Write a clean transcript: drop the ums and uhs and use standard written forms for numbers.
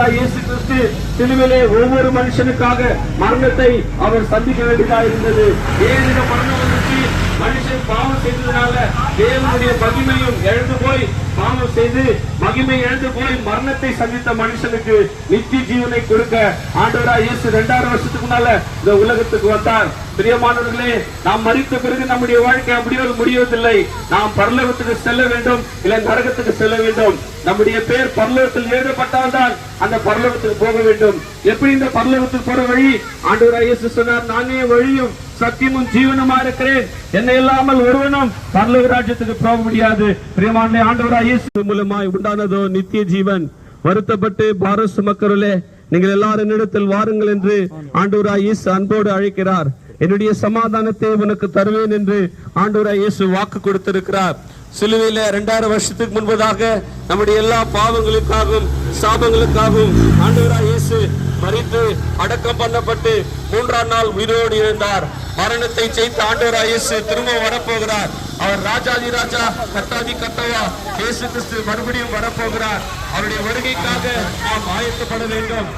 ஆண்டவராய் இயேசு கிறிஸ்து சிலுவிலே ஒவ்வொரு மனுஷனுக்காக மரணத்தை அவர் சந்திக்க வேண்டியதா இருந்தது. ஏன் இந்த மரணம் வந்துச்சு? மனுஷன் பாவம் செய்ததுனால தேவனுடைய மகிமையும் இழந்து போய், பாவம் செய்து மகிமை இழந்து போய் மரணத்தை சந்தித்த மனுஷனுக்கு நித்திய ஜீவனை கொடுக்க ஆண்டவராய் இயேசு 2000 வருஷத்துக்கு முன்னால இந்த உலகத்துக்கு வந்தார். பிரியமானவர்களே, நாம் மரித்த பிறகு நம்முடைய வாழ்க்கை அப்படியே முடிவதில்லை. நாம் பரலோகத்துக்கு செல்ல வேண்டும், இல்லை நரகத்துக்கு செல்ல வேண்டும். நம்முடைய பேர் பரலோகத்தில் எழுதப்பட்டால்தான் அந்த பரலோகத்துக்கு போக வேண்டும். எப்படி இந்த பரலோகத்துக்கு போற வழி? ஆண்டவராய் இயேசு சொன்னார், நானே வழியும் சத்தியமும் ஜீவனுமா இருக்கிறேன், என்னை இல்லாமல் ஒருவனும் பரலோக ராஜ்யத்துக்கு போக முடியாது. பிரியமான ஆண்டவராய் இயேசு மூலமாய் உண்டானதோ நித்திய ஜீவன். வருத்தப்பட்டு பாரம் சுமக்கிறவர்களே, நீங்கள் எல்லாரும் என்னிடத்தில் வாருங்கள் என்று ஆண்டவராய் இயேசு அன்போடு அழைக்கிறார். என்னுடைய சமாதானத்தை உனக்கு தருவேன் என்று ஆண்டவராய் இயேசு வாக்கு கொடுத்திருக்கிறார். சிலுவையில 2000 வருஷத்துக்கு முன்பதாக நம்முடைய எல்லா பாவங்களுக்காகவும் சாபங்களுக்காகவும் ஆண்டவராய் இயேசு மரித்து அடக்கம் பண்ணப்பட்டு 3ஆம் நாள் உயிரோடு இருந்தார். மரணத்தை ஜெயித்த ஆண்டவராய் இயேசு திரும்ப வரப்போகிறார். அவர் ராஜாதி ராஜா, கர்த்தாதி கர்த்தவா இயேசு கிறிஸ்து மறுபடியும் வரப்போகிறார். அவருடைய வருகைக்காக நாம் ஆயத்தப்பட வேண்டும்.